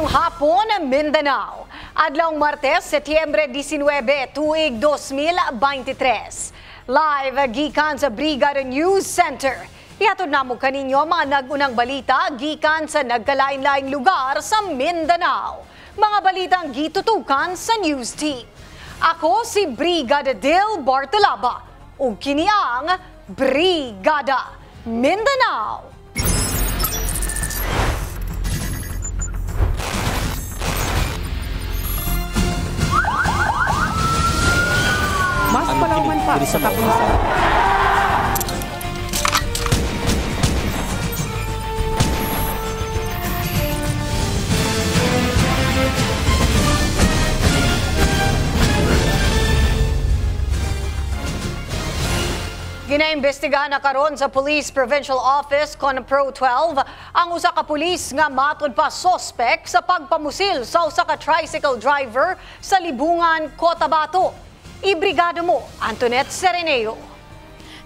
Mayong hapon, Mindanao. Adlaw Martes, Setyembre 19, tuig 2023. Live gikan sa Brigada News Center. Ihatod namo kaninyo mga nagunang balita gikan sa nagkalain-laing lugar sa Mindanao. Mga balitang gitutukan sa news team. Ako si Brigada Dil Bartolaba ug kini ang Brigada Mindanao. Mas palauman pa sa kapulisan. Ginaimbestigahan na karon sa Police Provincial Office Conapro 12 ang usa ka pulis nga matud pa sospek sa pagpamusil sa usa ka tricycle driver sa Libungan, Cotabato. Ibrigada mo, Antoinette Sereneo.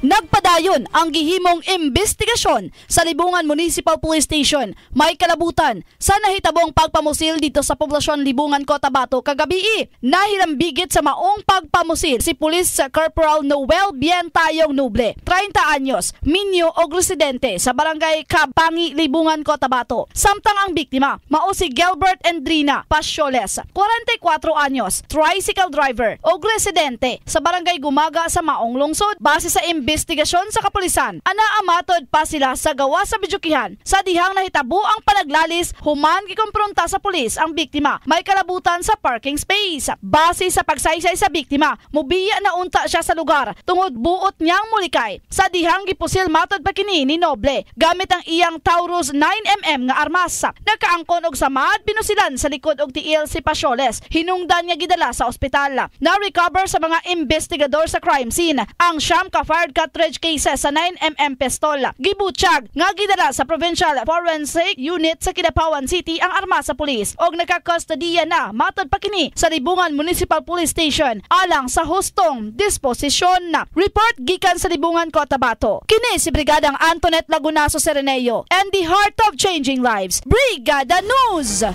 Nagpadayon ang gihimong imbestigasyon sa Libungan Municipal Police Station. May kalabutan sa nahitabong pagpamusil dito sa poblasyon Libungan, Cotabato kagabi. Nahilambigit sa maong pagpamusil si Police Corporal Noel Bientayong Noble, 30 anyos, minyo o residente sa barangay Kabangi, Libungan, Cotabato. Samtang ang biktima, mao si Gilbert Endrina Pasyoles, 44 anyos, tricycle driver o residente sa barangay Gumaga sa maong lungsod. Base sa investigasyon sa kapulisan, anaamatod pa sila sa gawa sa bidyukihan sa dihang nahitabo ang panaglalis human gikompronta sa pulis ang biktima. May kalabutan sa parking space. Base sa pagsaysay sa biktima, mubiya na unta siya sa lugar tungod buot niyang mulikay. Sa dihang gipusil matod pa kini ni Noble gamit ang iyang Taurus 9mm nga armas. Nagkaangkon og samad binusilan sa likod og tiil si Pasyoles. Hinungdan niya gidala sa ospital. Na-recover sa mga investigador sa crime scene ang siyam ka fired cartridge cases sa 9mm pistol. Gibutyag nga gidala sa Provincial Forensic Unit sa Kidapawan City ang armas sa pulis og nakakustodiya na matod pa kini sa Libungan Municipal Police Station alang sa hustong disposisyon. Report gikan sa Libungan, Cotabato. Kini si Brigadang Antoinette Lagunaso Sereneo and the heart of changing lives, Brigada News.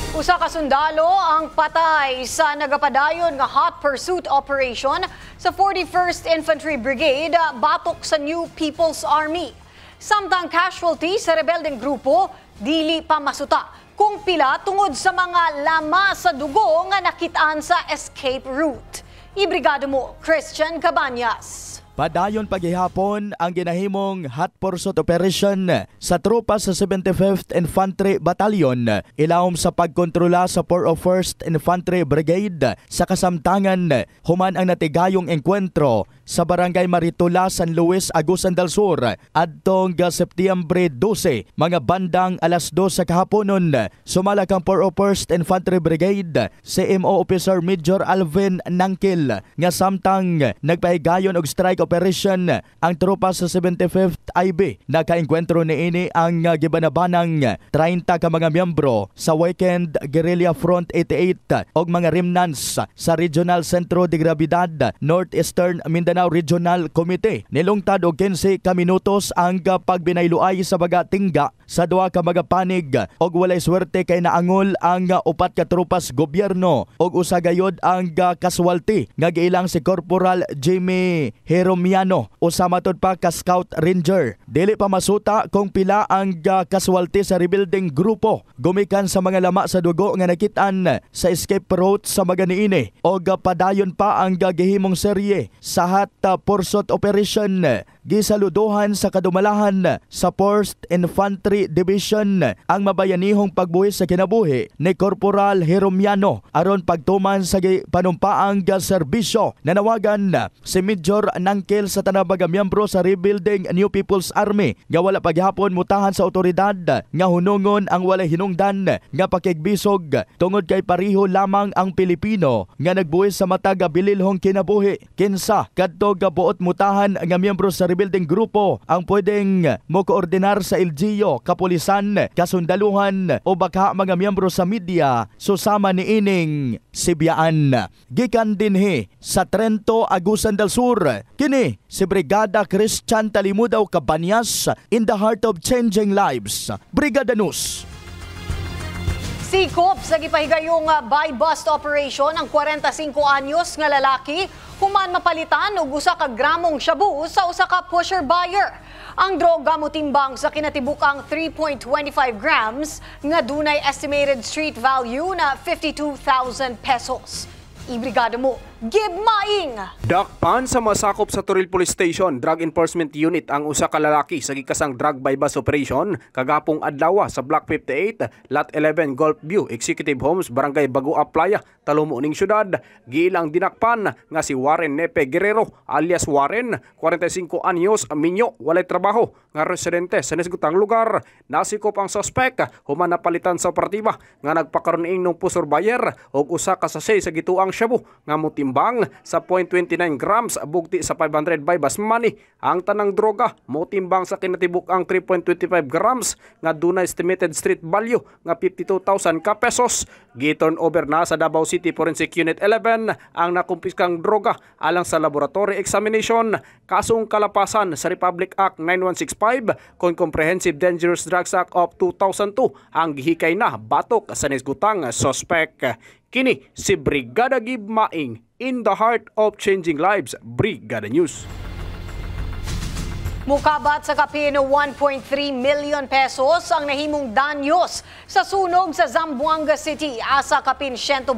Usa ka sundalo ang patay sa nagapadayon nga hot pursuit operation sa 41st Infantry Brigade batok sa New People's Army. Samtang casualty sa rebeldeng grupo dili pa masuta kung pila tungod sa mga lama sa dugo nga nakitaan sa escape route. Ibrigado mo, Christian Cabañas. Padayon paghihapon ang ginahimong hot pursuit operation sa tropa sa 75th Infantry Battalion ilawom sa pagkontrola sa 401st Infantry Brigade sa kasamtangan human ang natigayong engkwentro sa Barangay Maritula, San Luis, Agusan del Sur adtong Setyembre 12 mga bandang alas 2 sa kahaponon. Sumala kang 401st Infantry Brigade CMO Officer Major Alvin Nangkil nga samtang nagpahigayon og strike operation ang tropa sa 75th IB. Nakaengkwentro niini ang gibanabanang 30 ka mga miyembro sa Weekend Guerrilla Front 88 og mga remnants sa Regional Centro de Gravidad Northeastern Mindanao Regional Committee. Nilungtad og 15 ka minutos ang pagbinayluay sa baga tingga sa duha ka mga panig og walay swerte kay naangol ang upat ka tropas gobyerno og usa gayod ang kaswalti nga giilang si Corporal Jimmy Heromiano usa matod pa ka Scout Ranger. Dili pa masuta kung pila ang kaswalti sa rebuilding grupo gumikan sa mga lama sa dugo nga nakitaan sa escape route sa mga niini og padayon pa ang gihimong serye sa hot pursuit operation. Gisaluduhan sa kadumalahan sa 1st Infantry Division ang mabayanihong pagbuhis sa kinabuhi ni Corporal Heromiano aron pagtuman sa panumpaang serbisyo. Nanawagan si Major Nangkil sa tanabaga miyembro sa rebuilding New People's Army nga wala paghapon mutahan sa otoridad nga hunungon ang walay hinungdan nga pakigbisog tungod kay pareho lamang ang Pilipino nga nagbuhis sa matag bililhong kinabuhi. Kinsa kadto buot mutahan nga miyembro sa rebuilding grupo ang pwedeng mo-koordinar sa LGU, kapulisan, kasundaluhan o baka mga miyembro sa media susama ni ining Sibiyaan. Gikan dinhi sa Trento, Agusan del Sur. Kini si Brigada Christian Talimudaw Cabañas in the heart of changing lives. Brigada News. Sikop sa gipahigayong buy-bust operation ang 45 anyos nga lalaki human mapalitan og usa ka gramong shabu sa usa ka pusher buyer. Ang droga motimbang sa kinatibukang 3.25 grams nga dunay estimated street value na 52,000 pesos. Ibrigada mo, Gib Maing! Dakpan sa masakop sa Toril Police Station, Drug Enforcement Unit ang usa ka lalaki sa gikasang drug buy-bust operation kagapong adlaw sa Block 58, Lot 11, Gulf View, Executive Homes, Barangay Bagua Playa, Talumo ning syudad. Giilang dinakpan nga si Warren Nepe Guerrero alias Warren, 45 anyos, minyo, walay trabaho, nga residente sa nasgutang lugar. Nasikop ang suspect human napalitan sa operatiba nga nagpakaroning ng pusher buyer og usa ka sachet sa gituang shabu nga motimbang sa 0.29 grams bugti sa 500 buy-bust money. Ang tanang droga motimbang sa kinatibuk-ang 3.25 grams nga dunay estimated street value nga 52,000 ka pesos. Giturn over na sa Davao City Forensic Unit 11 ang nakumpiskang droga alang sa laboratory examination. Kasong kalapasan sa Republic Act 9165 kon Comprehensive Dangerous Drugs Act of 2002 ang gihikay na batok sa nisgutang suspect. Kini si Brigada Gib Maing, in the heart of changing lives, Brigada News. Mukabat sa kapin 1.3 million pesos ang nahimong danyos sa sunog sa Zamboanga City. Asa kapin 120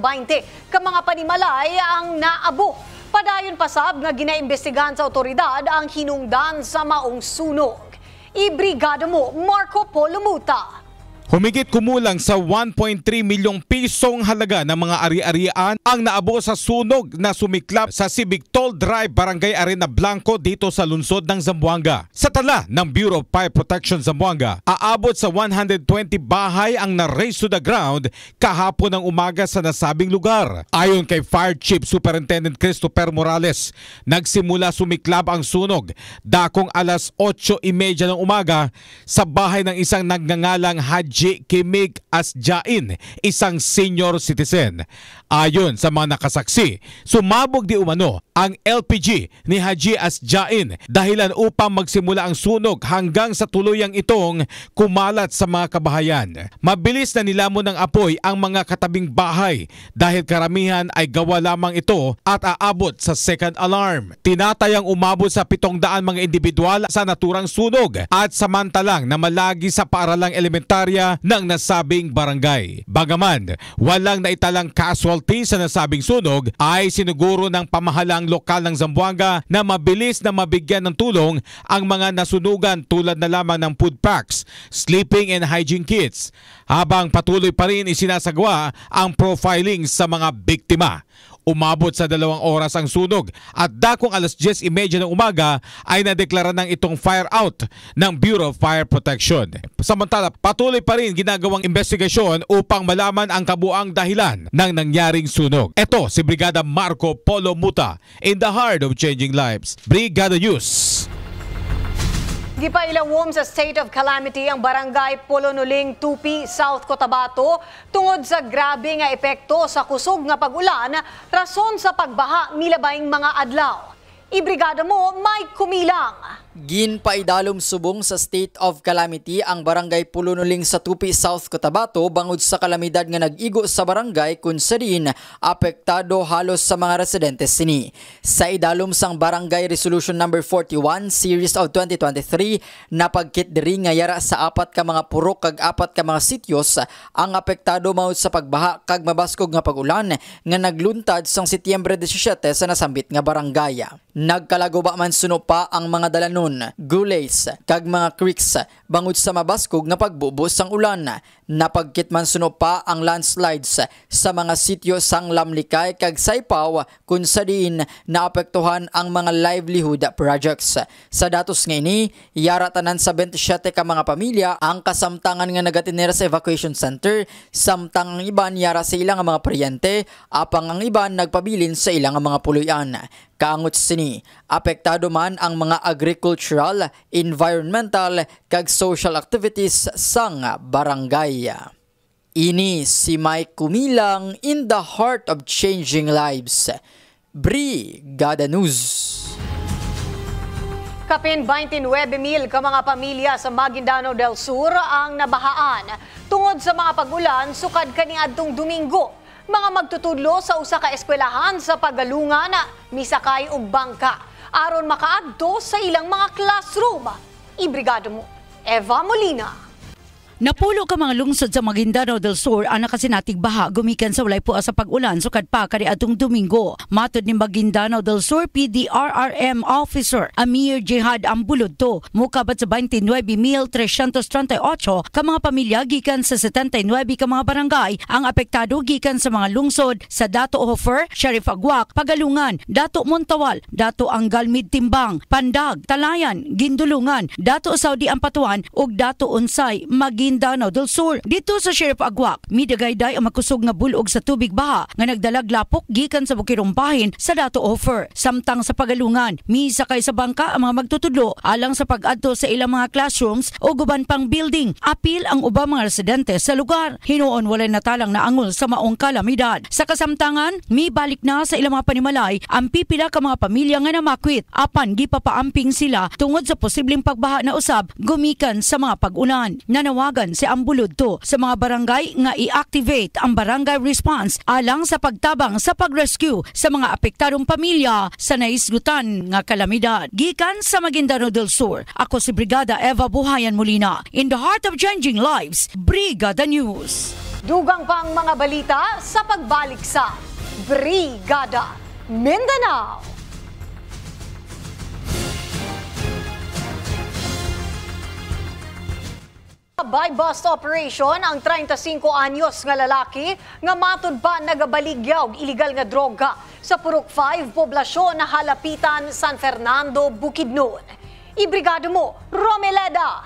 ka mga panimalay ang naabo. Padayon pasab nga ginaimbestigahan sa otoridad ang hinungdan sa maong sunog. Ibrigada mo, Marco Polo Muta. Humigit kumulang sa 1.3 milyong pisong halaga ng mga ari-arian ang naabo sa sunog na sumiklap sa Civic Toll Drive, Barangay Arena Blanco dito sa lungsod ng Zamboanga. Sa tala ng Bureau of Fire Protection Zamboanga, aabot sa 120 bahay ang na-raise to the ground kahapon ng umaga sa nasabing lugar. Ayon kay Fire Chief Superintendent Christopher Morales, nagsimula sumiklab ang sunog dakong alas 8:30 ng umaga sa bahay ng isang nagngangalang Haji Kimig Asjain, isang senior citizen. Ayon sa mga nakasaksi, sumabog di umano ang LPG ni Haji Asjain dahilan upang magsimula ang sunog hanggang sa tuluyang itong kumalat sa mga kabahayan. Mabilis na nilamon ng apoy ang mga katabing bahay dahil karamihan ay gawa lamang ito at aabot sa second alarm. Tinatayang umabot sa 700 mga individual sa naturang sunog at samantalang na malagi sa paaralang elementarya ng nasabing barangay. Bagaman walang naitalang casualty sa nasabing sunog, ay sinuguro ng pamahalang lokal ng Zamboanga na mabilis na mabigyan ng tulong ang mga nasunugan tulad na lamang ng food packs, sleeping and hygiene kits, habang patuloy pa rin isinasagawa ang profiling sa mga biktima. Umabot sa 2 oras ang sunog at dakong alas 10:30 ng umaga ay nadeklara ng itong fire out ng Bureau of Fire Protection. Samantala, patuloy pa rin ginagawang investigasyon upang malaman ang kabuang dahilan ng nangyaring sunog. Ito si Brigada Marco Polo Muta, in the heart of changing lives, Brigada News. Gipailawom sa state of calamity ang barangay Polonuling, Tupi, South Cotabato tungod sa grabe nga epekto sa kusog nga pag-ulan rason sa pagbaha milabayng mga adlaw. Ibrigada mo, Mike Kumilang. Ginpaidalom subong sa state of calamity ang barangay Polonuling sa Tupi, South Cotabato bangod sa kalamidad nga nag-igo sa barangay kung saan apektado halos sa mga residente sini. Sa idalom sang Barangay Resolution number 41 Series of 2023 napagkit diri nga yara sa 4 ka mga purok kag 4 ka mga sityos ang apektado mao sa pagbaha kag mabaskog nga pag-ulan nga nagluntad sang Setyembre 17 sa nasambit nga barangay. Nagkalaguba man suno pa ang mga dalanon, gulays, kag mga creeks bangod sa mabaskog nga pagbubos sang ulan. Napagkit man suno pa ang landslides sa mga sityo sang Lamlikay kag Saipaw kung sa diin naapektuhan ang mga livelihood projects. Sa datos nga ini, yara tanan sa 27 ka mga pamilya ang kasamtangan nga nagatinira sa evacuation center, samtang ang iban yara sa ilang mga paryente, apang ang iban nagpabilin sa ilang mga puluyan. Kaangot sini, apektado man ang mga agricultural, environmental, kag social activities sang barangay. Ini si Mike Kumilang, in the heart of changing lives, Brigada News. Kapin 29,000 ka mga pamilya sa Maguindanao del Sur ang nabahaan Tungod sa mga pag-ulan, sukad kaniadtong Domingo, mga magtutudlo sa usa ka eskwelahan sa Pagalungan misakay og bangka aron makaadto sa ilang mga classroom. Ibrigado mo, Eva Molina. Napulo ka mga lungsod sa Maguindanao del Sur ang nakasinatig baha gumikan sa walay puas sa pag-ulan sukad pa kaniadtong Domingo. Matod ni Maguindanao del Sur PDRRM Officer Amir Jihad Ambulodto, mukabat sa 29,338 ka mga pamilya gikan sa 79 ka mga barangay ang apektado gikan sa mga lungsod sa Dato Hofer, Sheriff Aguac, Pagalungan, Dato Montawal, Dato Angal Midtimbang, Pandag, Talayan, Gindulungan, Dato Saudi Ampatuan ug Dato Unsay, Maguindanao del Sur. Dito sa Sheriff Aguac, midagayday ang makusog nga bulog sa tubig baha nga nagdalag lapok gikan sa bukirong bahin sa Dato Offer. Samtang sa Pagalungan, misakay sa bangka ang mga magtutudlo alang sa pag-adto sa ilang mga classrooms o guban pang building. Apil ang ubang mga residente sa lugar. Hinuon walay natalang naangol sa maong kalamidad. Sa kasamtangan, mibalik na sa ilang mga panimalay ang pipila ka mga pamilya nga namakwit apan gipapaamping sila tungod sa posibleng pagbaha na usab gumikan sa mga pag-ulan. Nanawagan si Ambulodto sa mga barangay nga i-activate ang barangay response alang sa pagtabang sa pag-rescue sa mga apektadong pamilya sa naisgutan nga kalamidad. Gikan sa Maguindanao del Sur, ako si Brigada Eva Buhayan Molina. In the heart of changing lives, Brigada News. Dugang pang mga balita sa pagbalik sa Brigada Mindanao. By bus operation ang 35 anyos nga lalaki nga matud pa nagabaligyaw illegal nga droga sa Purok 5 poblasyon na halapitan San Fernando, Bukidnon. Ibrigado mo, Romeleda.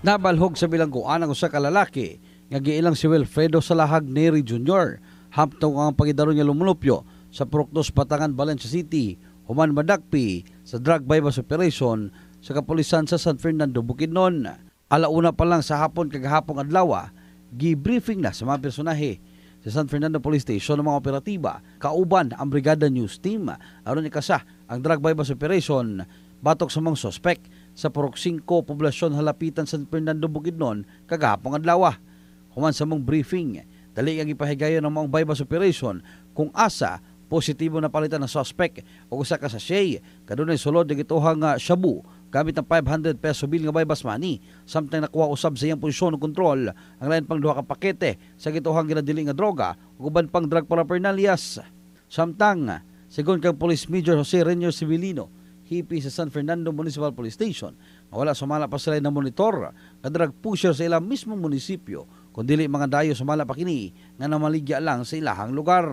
Nabalhog sa bilangguan ang usa ka lalaki nga giilang si Wilfredo Salahag Neri Jr. Hamtong ang pagidaron niya lumulupyo sa Purok 2 Batangan, Valencia City, human madakpi sa drug bypass operation sa kapulisan sa San Fernando, Bukidnon. Alauna pa lang sa hapon kagahapong adlaw, gi-briefing na sa mga personahe sa San Fernando Police Station ng mga operatiba, kauban ang Brigada News Team aron ikasa ang drug bypass operation batok sa mga suspect sa Purok 5 poblasyon halapitan San Fernando, Bukidnon kagahapong adlaw. Human sa mong briefing, dali ang ipahigayon ng mga bypass operation kung asa positibo na palitan ng suspect o usa ka sachet kadunay sulod ng ituhang shabu gamit ng 500 peso bill nga bypass money. Samtang nakuha usab sa iyang posisyon ng kontrol ang lain pang duha ka pakete sa gituhang ginadili nga droga ug uban pang drug paraphernalias. Samtang sigon kang Police Major Jose Renier Civilino, hipi sa San Fernando Municipal Police Station, wala sumala pa sila na monitor nga drug pusher sa ilang mismong munisipyo kundi mga dayo sumala pa kini nga namaligya lang sa ilahang lugar.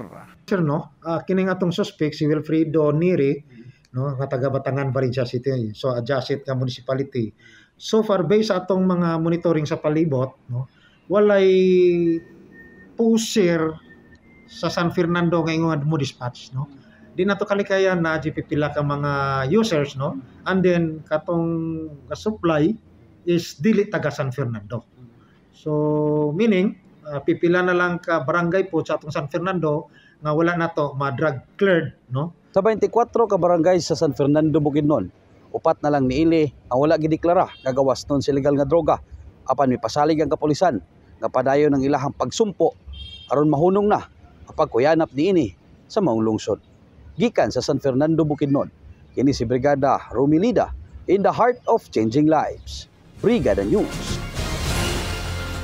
Sir, no, kini nga tong suspect si Wilfredo Neri, no, nga taga Batangan, Valencia City, so adjacent nga municipality. So far based sa atong mga monitoring sa palibot, no, walay pusher sa San Fernando nga ingon mo dispatch, no. Di nato kalikayan na pipila ka mga users, no, and then katong supply is dili taga San Fernando. So meaning pipila na lang ka barangay po sa atong San Fernando nga wala nato ma-drug cleared, no. Sa 24 ka barangay sa San Fernando, Bukidnon, upat na lang niili ang wala gideklara nga gawas nun sa illegal nga droga. Apan may pasalig ang kapulisan nga padayon ng ilahang pagsumpo aron mahunong na ang pagkuyanap niini sa maong lungsod. Gikan sa San Fernando, Bukidnon, kini si Brigada Romilida in the heart of changing lives. Brigada News.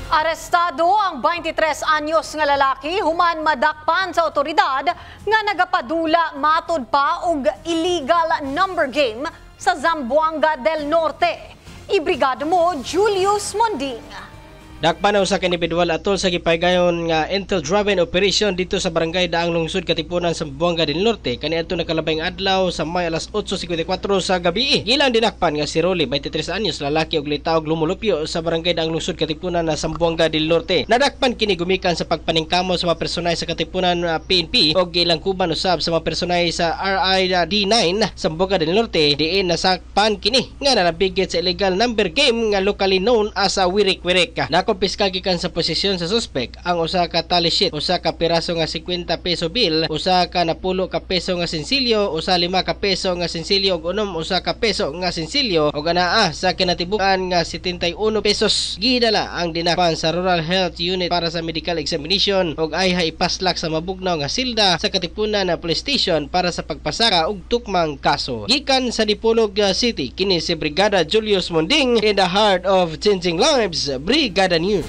Arestado ang 23 anyos nga lalaki human madakpan sa otoridad nga nagapadula matud pa og illegal number game sa Zamboanga del Norte. Ibrigado mo, Julius Monding. Dakpan sa individual atol sa gipahigayon nga intel-driven operation dito sa barangay Daang Lungsod Katipunan sa Zamboanga del Norte kaniadto nakalabayng adlaw sa May alas 8:54 sa gabi. Gilang dinakpan nga si Rolly 23 anyos lalaki og litaw lumulupyo sa barangay Daang Lungsod Katipunan na Zamboanga del Norte. Nadakpan kini gumikan sa pagpaningkamo sa mga personay sa Katipunan PNP og ilang kuban usab sa mga personay sa RID9 Zamboanga del Norte diin nasakpan kini nga nalabigit sa illegal number game nga locally known as Wirik-Wirik. Nakumpiska gikan sa posisyon sa suspek ang usa ka tally sheet, usa ka piraso nga 50 peso bill, usa ka napulo ka peso nga sensilyo, usa 5 ka peso nga sensilyo ug unom usa ka peso nga sensilyo ug anaa sa kinatibukan nga 71 pesos. Gidala ang dinakpan sa Rural Health Unit para sa medical examination ug ayha ipaslak sa mabugnaw nga silda sa Katipunan na Police Station para sa pagpasaka og tukmang kaso. Gikan sa Dipolog City, kini si Brigada Julius Monding in the heart of changing lives, Brigada News.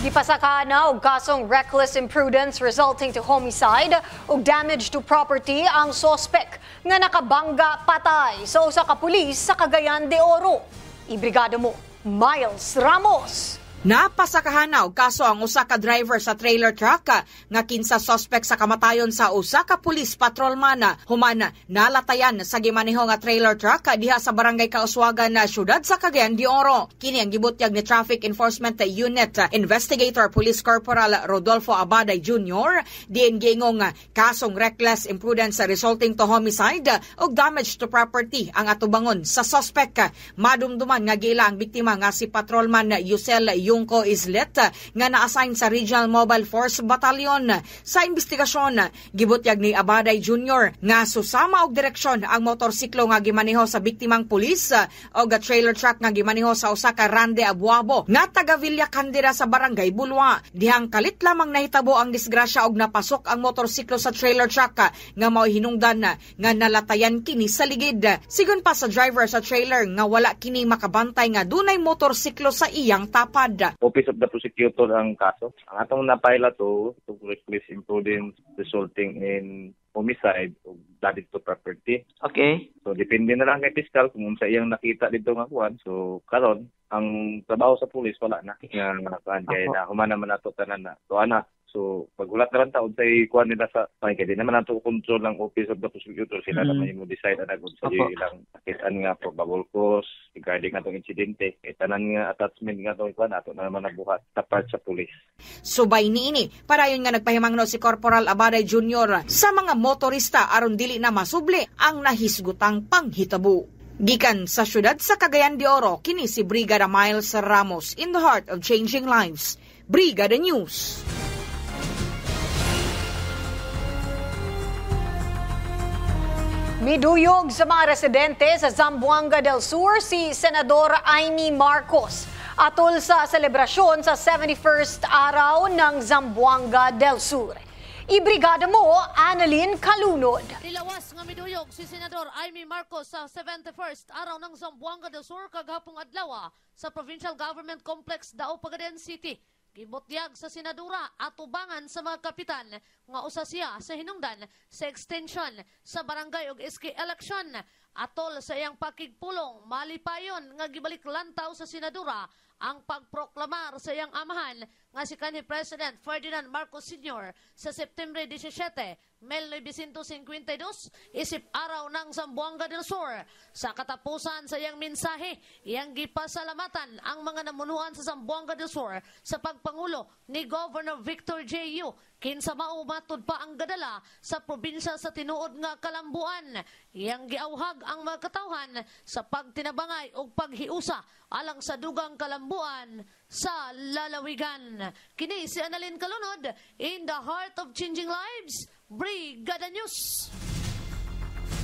Gipasaka na og kasong reckless imprudence resulting to homicide ug damage to property ang suspect nga nakabangga patay sa usa ka pulis sa Cagayan de Oro. Ibrigada mo, Miles Ramos. Napasakahan og kaso ang usa ka driver sa trailer truck nga kinsa suspect sa kamatayon sa usa ka pulis patrolman human nalatayan sa gimaneho nga trailer truck diha sa barangay Kauswagan na siyudad sa Cagayan de Oro. Kini ang gibutyag ni Traffic Enforcement Unit Investigator Police Corporal Rodolfo Abaday Jr. diin giingong kasong reckless imprudence resulting to homicide ug damage to property ang atubangon sa suspect. Madumduman nga gila ang biktima nga si patrolman Yusel Yungko Islet nga na-assign sa Regional Mobile Force Battalion. Sa investigasyon, gibutyag ni Abaday Jr. nga susama og direksyon ang motorsiklo nga gimaneho sa biktimang pulis o trailer truck nga gimaneho sa usa ka Rande Abuabo nga taga Villa Candida sa Barangay Bulwa. Dihang kalit lamang nahitabo ang disgrasya og napasok ang motorsiklo sa trailer truck nga mao'y hinungdan nga nalatayan kini sa ligid. Sigon pa sa driver sa trailer nga wala kini makabantay nga dunay motorsiklo sa iyang tapad. Office of the Prosecutor ang kaso. Ang atong napila to reckless imprudence resulting in homicide o damage to property. Okay. So depende na lang kay fiscal kung sa iyang nakita dito nga kuan. So karon ang trabaho sa pulis wala na. Nga kay na humana man nato tanan na. So ana. So pagulat na lang taon sa kuan nila sa kay di naman nato control ng Office of the Prosecutor, sila naman mo decide ana kung sa ilang nakitaan nga probable cause regarding atong insidente. Tanan nga attachment nga to kuan ato na naman nabuhat sa part sa pulis. Subay niini parayon nga nagpahimangno si Corporal Abaday Jr. sa mga motorista aron dili na masubli ang nahisgutang panghitabo. Gikan sa siyudad sa Cagayan de Oro, kini si Brigada Miles Ramos in the heart of changing lives. Brigada News. Miduyog sa mga residente sa Zamboanga del Sur si Senador Amy Marcos atol sa selebrasyon sa 71st araw ng Zamboanga del Sur. Ibrigada mo, Annalyn Calunod. Nilawas nga miduyog si Senador Amy Marcos sa 71st araw ng Zamboanga del Sur kagahapong adlaw sa Provincial Government Complex, Dao, Pagaden City. Gibutyag sa senadura atubangan sa mga kapitan nga usa siya sa hinungdan sa extension sa barangay ug SK election atol sa iyang pakigpulong malipayon nga gibalik lantaw sa senadura ang pagproklamar sa iyang amahan nga si kanhi President Ferdinand Marcos Sr. sa September 17, 1952, isip araw ng Zamboanga del Sur. Sa katapusan sa iyang mensahe, iyang gipasalamatan ang mga namunuan sa Zamboanga del Sur sa pagpangulo ni Governor Victor J.U. kinsa mao matud pa ang gadala sa probinsya sa tinuod nga kalambuan. Iyang giawhag ang mga katawhan sa pagtinabangay o paghiusa alang sa dugang kalambuan sa lalawigan. Kini si Annalyn Calunod in the heart of changing lives, Brigada News.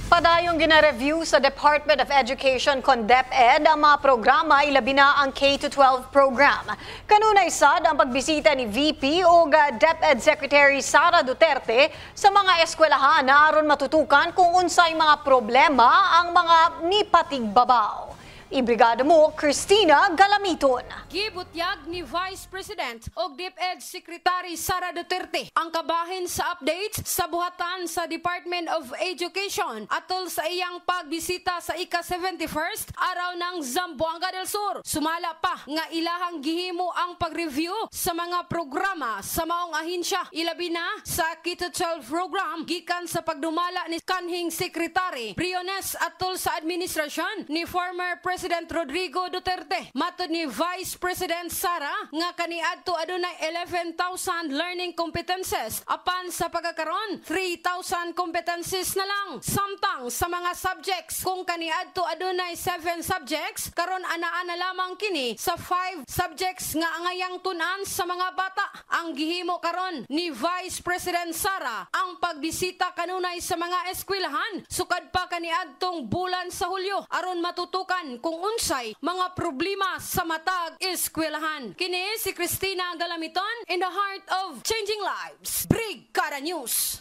Padayong gina-review sa Department of Education kon DepEd ang mga programa ilabi na ang K-12 program. Kanunay sad ang pagbisita ni VP o DepEd Secretary Sara Duterte sa mga eskwelahan na aron matutukan kung unsay mga problema ang mga nipatigbabaw. Ibrigada mo, Christina Galamiton. Gibutyag ni Vice President o DepEd Secretary Sara Duterte ang kabahin sa update sa buhatan sa Department of Education atol sa iyang pagbisita sa ika-71st araw ng Zamboanga del Sur. Sumala pa nga ilahang gihimo ang pag-review sa mga programa sa maong ahinsya ilabi na sa K-12 program gikan sa pagdumala ni kanhing Secretary Briones atol sa administrasyon ni former President President Rodrigo Duterte. Matod ni Vice President Sara nga kaniadto adunay 11,000 learning competences apan sa pagkakaron 3,000 competencies na lang. Samtang sa mga subjects kung kaniadto adunay 7 subjects karon anaa na lamang kini sa 5 subjects nga angayang tun-an sa mga bata. Ang gihimo karon ni Vice President Sara ang pagbisita kanunay sa mga eskwelahan sukad pa kaniadtong bulan sa Hulyo aron matutukan kung unsay mga problema sa matag eskwelahan. Kini si Christina Galamiton in the heart of changing lives. Brigada News.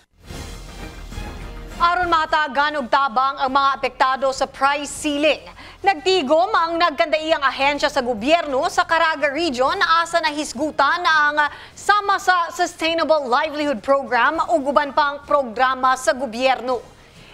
Aron matagan og tabang ang mga apektado sa price ceiling. Nagtigom ang nagkandaiyang ahensya sa gobyerno sa Caraga Region asa nahisgutan ang sama sa Sustainable Livelihood Program o guban pang programa sa gobyerno.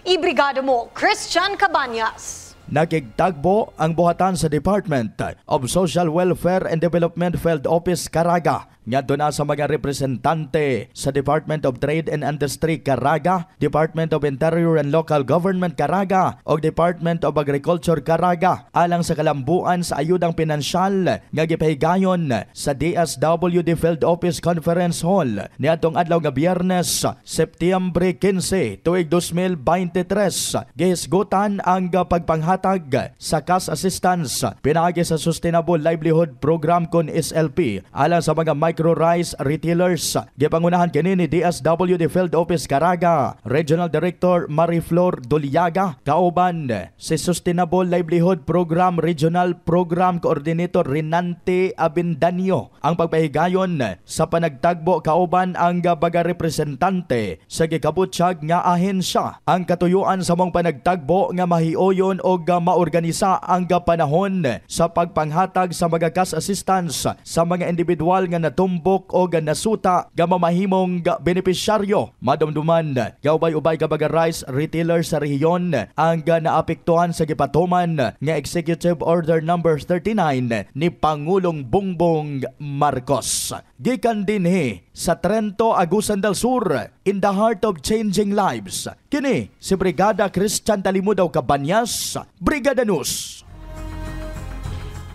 Ibrigada mo, Christian Cabanyas. Nakigtagbo ang buhatan sa Department of Social Welfare and Development Field Office Caraga ngadto na sa mga representante sa Department of Trade and Industry Caraga, Department of Interior and Local Government Caraga ug Department of Agriculture Caraga alang sa kalambuan sa ayudang pinansyal nga gipahigayon sa DSWD Field Office Conference Hall niadtong adlaw nga Biyernes, Setyembre 15, tuig 2023. Gihisgutan ang pagpanghatag sa cash assistance pinaagi sa Sustainable Livelihood Program kon SLP alang sa mga micro-rice retailers. Gipangunahan kini ni DSWD Field Office Caraga Regional Director Mariflor Doliaga kauban si Sustainable Livelihood Program Regional Program Coordinator Renante Abendanyo. Ang pagpahigayon sa panagtagbo kauban ang baga representante sa gikabutyag nga ahensya. Ang katuyuan sa mong panagtagbo nga mahiuyon o maorganisa ang panahon sa pagpanghatag sa mga cash assistance sa mga individual nga natumbok o nasuta nga mamahimong benepisyaryo. Madumduman nga ubay-ubay ka mga rice retailer sa rehiyon ang naapektuhan sa gipatuman nga Executive Order number 39 ni Pangulong Bongbong Marcos. Gikan dinhi sa Trento, Agusan del Sur, in the heart of changing lives. Kini si Brigada Christian Talimudaw Cabanyas, Brigada News.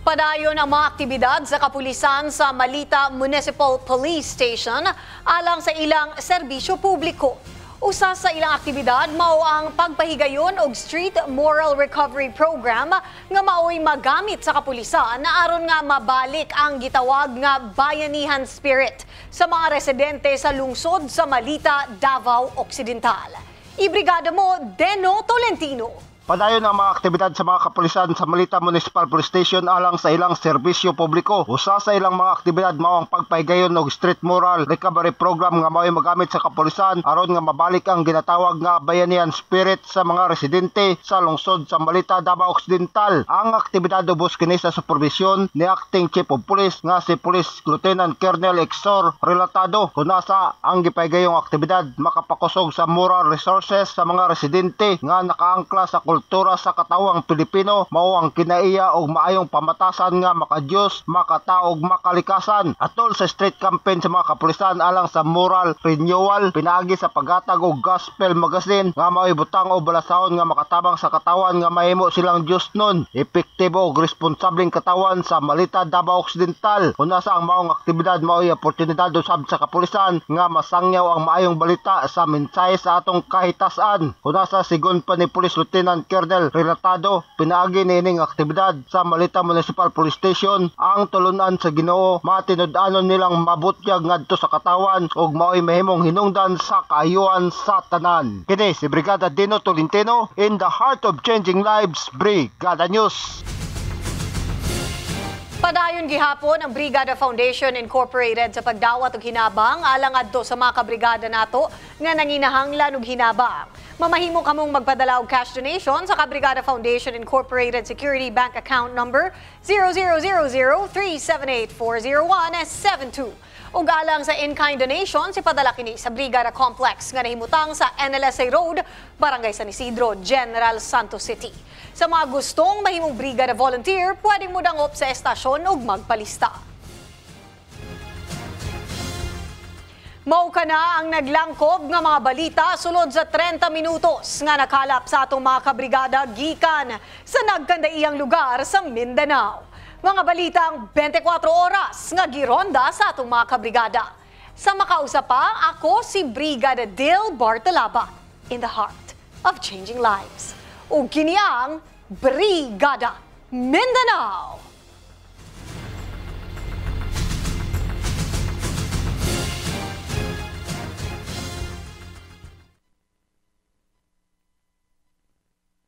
Padayon ang mga aktibidad sa kapulisan sa Malita Municipal Police Station alang sa ilang serbisyo publiko. Usa sa ilang aktibidad mao ang pagpahigayon og Street Moral Recovery Program nga mao'y magamit sa kapulisan na aron nga mabalik ang gitawag nga bayanihan spirit sa mga residente sa lungsod sa Malita, Davao Occidental. Ibrigada mo, Deno Tolentino. Padayon ang mga aktibidad sa mga kapulisan sa Malita Municipal Police Station alang sa ilang serbisyo publiko. Usa sa ilang mga aktibidad mao ang pagpahigayon og Street Moral Recovery Program nga mao'y magamit sa kapulisan aron nga mabalik ang ginatawag nga bayanihan spirit sa mga residente sa lungsod sa Malita, Davao Occidental. Ang aktibidad ubos kini sa supervisyon ni Acting Chief of Police nga si Police Lieutenant Colonel Exor Relatado kung nasa ang gipahigayong aktibidad makapakusog sa moral resources sa mga residente nga nakaangkla sa kultura sa katawang Pilipino mao ang kinaiya og maayong pamatasan nga makadiyos, makataog, makalikasan. Atol sa street campaign sa mga kapulisan alang sa moral renewal pinaagi sa paghatag og gospel magazine nga mao'y butang o balasahon nga makatabang sa katawan nga mahimo silang Dios nun. Epektibo og responsableng katawan sa Malita, Davao Occidental. Una sa ang maong aktibidad mao'y oportunidad usab sa kapulisan nga masangyaw ang maayong balita sa mensahe sa atong kahitasan. Una sa sigon pa ni Police Lieutenant Colonel Relatado, pinaagi niining aktibidad sa Malita Municipal Police Station ang tulunan sa Ginoo matinud-anon nilang mabutyag ngadto sa katawan ug mao'y mahimong hinungdan sa kaayuan sa tanan. Kini si Brigada Dino Tolentino in the heart of changing lives, Brigada News. Padayon gihapon ang Brigada Foundation Incorporated sa pagdawat og hinabang alang adto sa mga kabrigada nato nga nanginahanglan og hinabang. Mamahimo kamong magpadala og cash donation sa Kabrigada Foundation Incorporated Security Bank Account number 000037840172. Ug alang sa in-kind donation, si padala kini sa Brigada Complex nga nahimutang sa NLSA Road, Barangay San Isidro, General Santos City. Sa mga gustong mahimong Brigada Volunteer, pwedeng mo dangop sa estasyon ug magpalista. Mao ka na ang naglangkob nga mga balita sulod sa 30 minutos nga nakalap sa atong mga kabrigada gikan sa nagkandaiyang lugar sa Mindanao. Mga balita ang 24 oras nga gironda sa atong mga kabrigada. Sa makausap pa, ako si Brigada Dil Bartalaba in the heart of changing lives. O kini ang Brigada Mindanao.